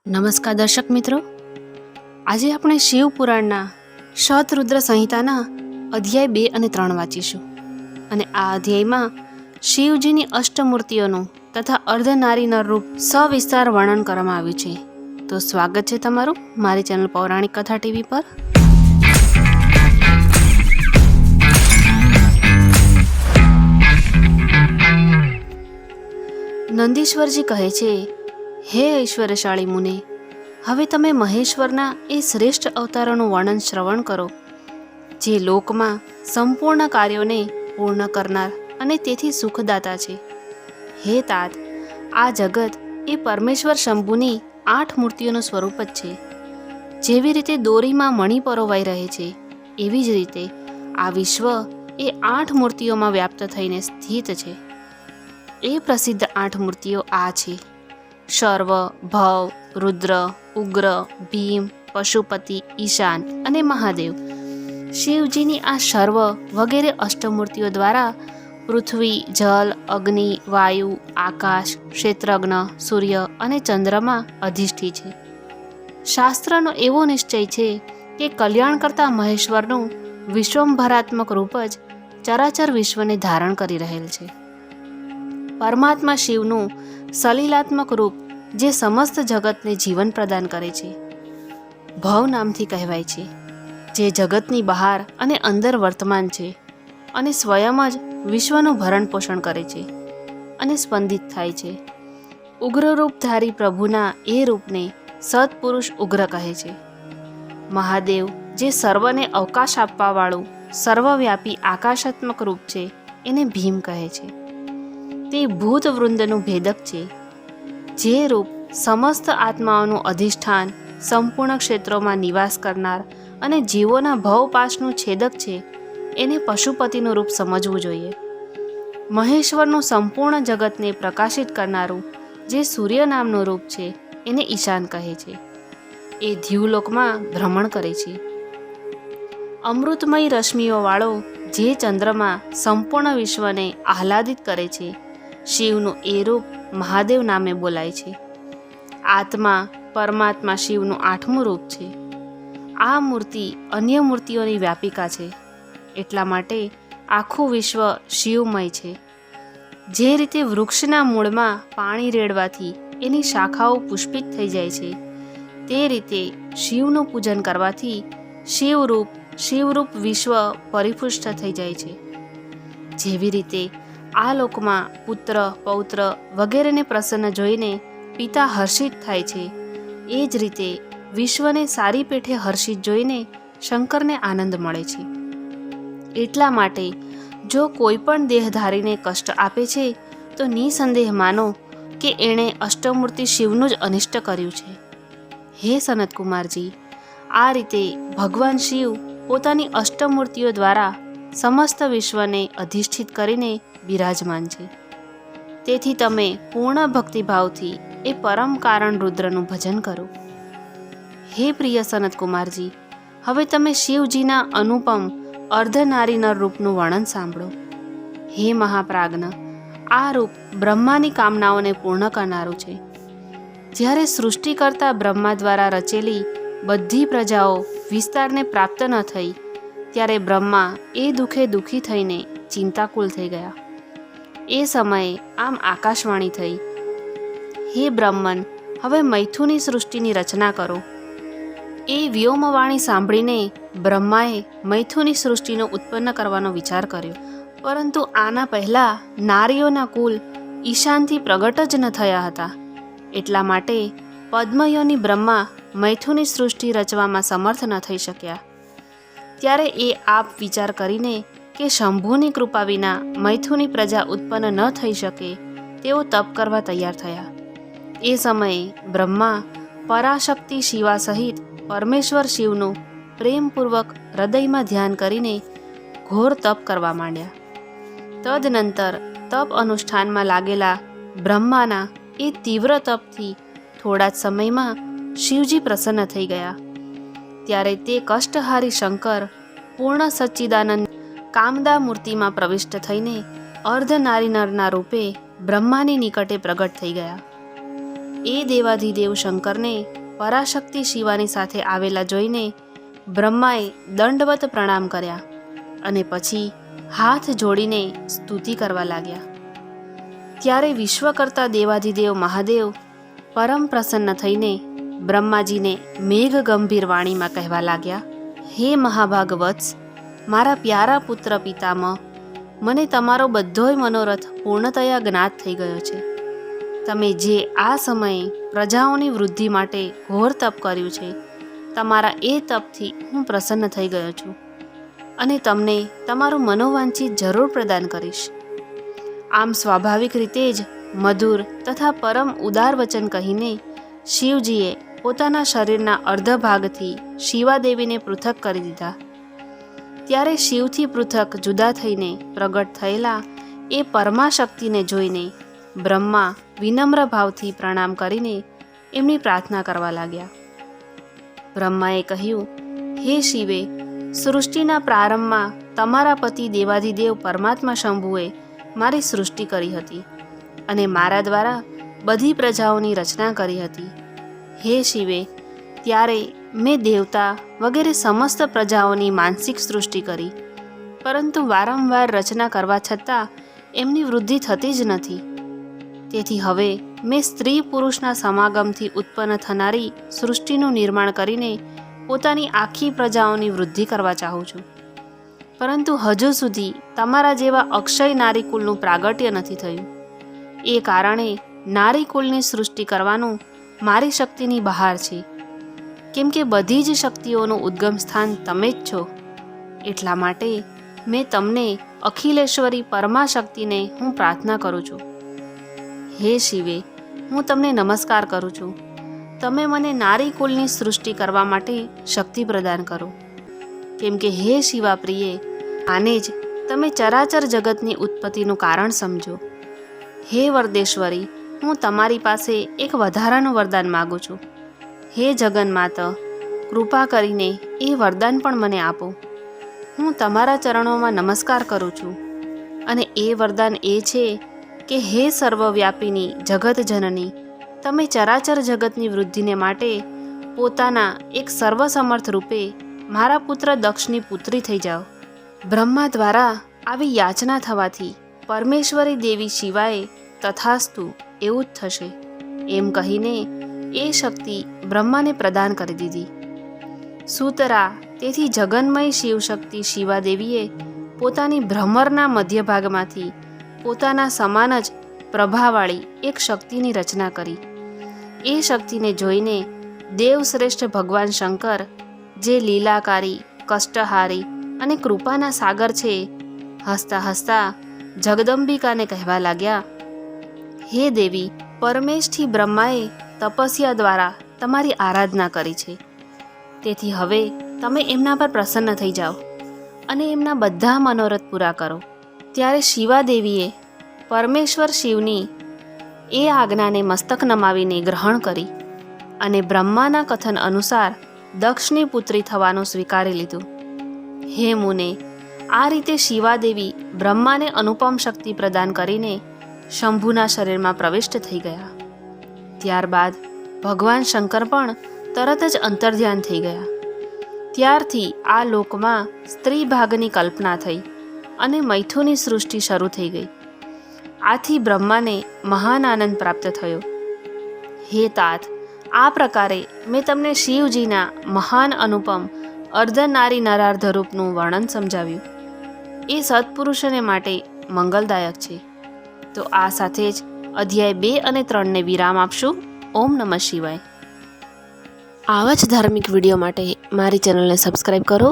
નમસ્કાર દર્શક મિત્રો, આજે આપણે શિવ પુરાણના શતરુદ્ર સંહિતાના અધ્યાય 2 અને 3 વાંચીશું. અને આ અધ્યાયમાં શિવજીની અષ્ટમૂર્તિઓનું તથા અર્ધનારીનર રૂપ સવિસ્તાર વર્ણન કરવામાં આવ્યું છે. તો સ્વાગત છે તમારું મારી ચેનલ પૌરાણિક કથા ટીવી પર. નંદીશ્વરજી કહે છે, હે ઐશ્વર્યશાળી મુને, હવે તમે મહેશ્વરના એ શ્રેષ્ઠ અવતારોનું વર્ણન શ્રવણ કરો, જે લોકમાં સંપૂર્ણ કાર્યોને પૂર્ણ કરનાર અને તેથી સુખદાતા છે. હે તાત, આ જગત એ પરમેશ્વર શંભુની 8 મૂર્તિઓનું સ્વરૂપ જ છે. જેવી રીતે દોરીમાં મણી પરોવાઈ રહે છે, એવી જ રીતે આ વિશ્વ એ 8 મૂર્તિઓમાં વ્યાપ્ત થઈને સ્થિત છે. એ પ્રસિદ્ધ 8 મૂર્તિઓ આ છે: શર્વ, ભવ, રુદ્ર, ઉગ્ર, ભીમ, પશુપતિ, ઈશાન અને મહાદેવ. શિવજીની આ શર્વ વગેરે અષ્ટમૂર્તિઓ દ્વારા પૃથ્વી, જલ, અગ્નિ, વાયુ, આકાશ, ક્ષેત્રજ્ઞ, સૂર્ય અને ચંદ્રમાં અધિષ્ઠિત છે. શાસ્ત્રનો એવો નિશ્ચય છે કે કલ્યાણકર્તા મહેશ્વરનું વિશ્વંભરાત્મક રૂપ જ ચરાચર વિશ્વને ધારણ કરી રહેલ છે. પરમાત્મા શિવનું સલીલાત્મક રૂપ જે સમસ્ત જગતને જીવન પ્રદાન કરે છે, ભવ નામથી કહેવાય છે, જે જગતની બહાર અને અંદર વર્તમાન છે અને સ્વયં જ વિશ્વનું ભરણ પોષણ કરે છે અને સ્પંદિત થાય છે. ઉગ્ર રૂપધારી પ્રભુના એ રૂપને સત્પુરુષ ઉગ્ર કહે છે. મહાદેવ જે સર્વને અવકાશ આપવાવાળું સર્વવ્યાપી આકાશાત્મક રૂપ છે, એને ભીમ કહે છે. તે ભૂત વૃંદનું ભેદક છે. જે રૂપ સમસ્ત આત્માઓનું અધિષ્ઠાન, સંપૂર્ણ ક્ષેત્રોમાં નિવાસ કરનાર અને જીવોના ભવપાશનું છેદક છે, એને પશુપતિનું રૂપ સમજવું જોઈએ. મહેશ્વરનું સંપૂર્ણ જગતને પ્રકાશિત કરનારું જે સૂર્ય નામનું રૂપ છે, એને ઈશાન કહે છે. એ દ્યુલોકમાં ભ્રમણ કરે છે. અમૃતમય રશ્મિઓવાળો જે ચંદ્રમાં સંપૂર્ણ વિશ્વને આહલાદિત કરે છે, શિવનું એ રૂપ મહાદેવ નામે બોલાય છે. આત્મા પરમાત્મા શિવનું 8મું રૂપ છે. આ મૂર્તિ અન્ય મૂર્તિઓની વ્યાપિકા છે. એટલા માટે આખું વિશ્વ શિવમય છે. જે રીતે વૃક્ષના મૂળમાં પાણી રેડવાથી એની શાખાઓ પુષ્પિત થઈ જાય છે, તે રીતે શિવનું પૂજન કરવાથી શિવરૂપ વિશ્વ પરિપુષ્ટ થઈ જાય છે. જેવી રીતે આ લોકમાં પુત્ર, પૌત્ર વગેરેને પ્રસન્ન જોઈને પિતા હર્ષિત થાય છે, એ જ રીતે વિશ્વને સારી પેઠે હર્ષિત જોઈને શંકરને આનંદ મળે છે. એટલા માટે જો કોઈ પણ દેહધારીને કષ્ટ આપે છે, તો નિસંદેહ માનો કે એણે અષ્ટમૂર્તિ શિવનું જ અનિષ્ટ કર્યું છે. હે સનતકુમારજી, આ રીતે ભગવાન શિવ પોતાની અષ્ટમૂર્તિઓ દ્વારા સમસ્ત વિશ્વને અધિષ્ઠિત કરીને બિરાજમાન છે. તેથી તમે પૂર્ણ ભક્તિભાવથી એ પરમ કારણ રુદ્રનું ભજન કરો. હે પ્રિય સનતકુમારજી, હવે તમે શિવજીના અનુપમ અર્ધનારીનર રૂપનું વર્ણન સાંભળો. હે મહાપ્રાજ્ઞ, આ રૂપ બ્રહ્માની કામનાઓને પૂર્ણ કરનારું છે. જ્યારે સૃષ્ટિ કરતા બ્રહ્મા દ્વારા રચેલી બધી પ્રજાઓ વિસ્તારને પ્રાપ્ત ન થઈ, ત્યારે બ્રહ્મા એ દુઃખે દુઃખી થઈને ચિંતાકુલ થઈ ગયા. એ સમયે આમ આકાશવાણી થઈ, હે બ્રહ્મન, હવે મૈથુની સૃષ્ટિની રચના કરો. એ વ્યોમવાણી સાંભળીને બ્રહ્માએ મૈથુની સૃષ્ટિનો ઉત્પન્ન કરવાનો વિચાર કર્યો. પરંતુ આના પહેલાં નારીઓના કુલ ઈશાનથી પ્રગટ જ ન થયા હતા. એટલા માટે પદ્મયોની બ્રહ્મા મૈથુની સૃષ્ટિ રચવામાં સમર્થ ન થઈ શક્યા. ત્યારે એ આપ વિચાર કરીને કે શંભુની કૃપા વિના મૈથુની પ્રજા ઉત્પન્ન ન થઈ શકે, તેઓ તપ કરવા તૈયાર થયા. એ સમયે બ્રહ્મા પરાશક્તિ શિવા સહિત પરમેશ્વર શિવનું પ્રેમપૂર્વક હૃદયમાં ધ્યાન કરીને ઘોર તપ કરવા માંડ્યા. તદનંતર તપ અનુષ્ઠાનમાં લાગેલા બ્રહ્માના એ તીવ્ર તપથી થોડા જ સમયમાં શિવજી પ્રસન્ન થઈ ગયા. ત્યારે તે કષ્ટહારી શંકર પૂર્ણ સચ્ચિદાનંદ કામદા મૂર્તિમાં પ્રવિષ્ટ થઈને અર્ધનારીનરના રૂપે બ્રહ્માની નિકટે પ્રગટ થઈ ગયા. એ દેવાધિદેવ શંકરને પરાશક્તિ શિવાની સાથે આવેલા જોઈને બ્રહ્માએ દંડવત પ્રણામ કર્યા અને પછી હાથ જોડીને સ્તુતિ કરવા લાગ્યા. ત્યારે વિશ્વકર્તા દેવાધિદેવ મહાદેવ પરમ પ્રસન્ન થઈને બ્રહ્માજીને મેઘ ગંભીર વાણીમાં કહેવા લાગ્યા, હે મહાભાગ વત્સ, મારા પ્યારા પુત્ર પિતામહ, મને તમારો બધોય મનોરથ પૂર્ણતયા જ્ઞાત થઈ ગયો છે. તમે જે આ સમયે પ્રજાઓની વૃદ્ધિ માટે ઘોર તપ કર્યું છે, તમારા એ તપથી હું પ્રસન્ન થઈ ગયો છું અને તમને તમારું મનોવાંછિત જરૂર પ્રદાન કરીશ. આમ સ્વાભાવિક રીતે જ મધુર તથા પરમ ઉદાર વચન કહીને શિવજીએ પોતાના શરીરના અર્ધ ભાગથી શિવાદેવીને પૃથક કરી દીધા. ત્યારે શિવથી પૃથક જુદા થઈને પ્રગટ થયેલા એ પરમાશક્તિને જોઈને બ્રહ્મા વિનમ્ર ભાવથી પ્રણામ કરીને એમની પ્રાર્થના કરવા લાગ્યા. બ્રહ્માએ કહ્યું, હે શિવે, સૃષ્ટિના પ્રારંભમાં તમારા પતિ દેવાધિદેવ પરમાત્મા શંભુએ મારી સૃષ્ટિ કરી હતી અને મારા દ્વારા બધી પ્રજાઓની રચના કરી હતી. હે શિવે, ત્યારે મેં દેવતા વગેરે સમસ્ત પ્રજાઓની માનસિક સૃષ્ટિ કરી, પરંતુ વારંવાર રચના કરવા છતાં એમની વૃદ્ધિ થતી જ નથી. તેથી હવે મેં સ્ત્રી પુરુષના સમાગમથી ઉત્પન્ન થનારી સૃષ્ટિનું નિર્માણ કરીને પોતાની આખી પ્રજાઓની વૃદ્ધિ કરવા ચાહું છું. પરંતુ હજુ સુધી તમારા જેવા અક્ષય નારીકુલનું પ્રાગટ્ય નથી થયું. એ કારણે નારીકુલની સૃષ્ટિ કરવાનું મારી શક્તિની બહાર છે. કેમ કે બધી જ શક્તિઓનું ઉદ્ગમ સ્થાન તમે જ છો. એટલા માટે મેં તમને અખિલેશ્વરી પરમાશક્તિને હું પ્રાર્થના કરું છું. હે શિવે, હું તમને નમસ્કાર કરું છું. તમે મને નારીકુલની સૃષ્ટિ કરવા માટે શક્તિ પ્રદાન કરો. કેમ કે હે શિવા પ્રિયે, આને જ તમે ચરાચર જગતની ઉત્પત્તિનું કારણ સમજો. હે વરદેશ્વરી, હું તમારી પાસે એક વધારાનું વરદાન માગું છું. હે જગન્માત, કૃપા કરીને એ વરદાન પણ મને આપો. હું તમારા ચરણોમાં નમસ્કાર કરું છું અને એ વરદાન એ છે કે હે સર્વવ્યાપીની જગત જનની, તમે ચરાચર જગતની વૃદ્ધિને માટે પોતાના એક સર્વસમર્થ રૂપે મારા પુત્ર દક્ષની પુત્રી થઈ જાઓ. બ્રહ્મા દ્વારા આવી યાચના થવાથી પરમેશ્વરી દેવી શિવાએ તથાસ્તુ એવું જ થશે એમ કહીને એ શક્તિ બ્રહ્માને પ્રદાન કરી દીધી. સૂતરા, તેથી જગન્મય શિવશક્તિ શિવાદેવીએ પોતાની ભ્રમરના મધ્યભાગમાંથી પોતાના સમાન જ પ્રભાવાળી એક શક્તિની રચના કરી. એ શક્તિને જોઈને દેવશ્રેષ્ઠ ભગવાન શંકર, જે લીલાકારી, કષ્ટહારી અને કૃપાના સાગર છે, હસતા હસતા જગદંબિકાને કહેવા લાગ્યા, હે દેવી, પરમેશથી બ્રહ્માએ તપસ્યા દ્વારા તમારી આરાધના કરી છે. તેથી હવે તમે એમના પર પ્રસન્ન થઈ જાઓ અને એમના બધા મનોરથ પૂરા કરો. ત્યારે શિવાદેવીએ પરમેશ્વર શિવની એ આજ્ઞાને મસ્તક નમાવીને ગ્રહણ કરી અને બ્રહ્માના કથન અનુસાર દક્ષની પુત્રી થવાનું સ્વીકારી લીધું. હે મુને, આ રીતે શિવાદેવી બ્રહ્માને અનુપમ શક્તિ પ્રદાન કરીને શંભુના શરીરમાં પ્રવિષ્ટ થઈ ગયા. ત્યારબાદ ભગવાન શંકર પણ તરત જ અંતર્ધ્યાન થઈ ગયા. ત્યારથી આ લોકમાં સ્ત્રી ભાગની કલ્પના થઈ અને મૈથુની સૃષ્ટિ શરૂ થઈ ગઈ. આથી બ્રહ્માને મહાન આનંદ પ્રાપ્ત થયો. હે તાત, આ પ્રકારે મેં તમને શિવજીના મહાન અનુપમ અર્ધનારી નરાર્ધ રૂપનું વર્ણન સમજાવ્યું. એ સત્પુરુષોને માટે મંગલદાયક છે. તો આ સાથે જ અધ્યાય 2 અને 3ને વિરામ આપશું. ઓમ નમઃ શિવાય. આવા જ ધાર્મિક વિડીયો માટે મારી ચેનલને સબસ્ક્રાઈબ કરો.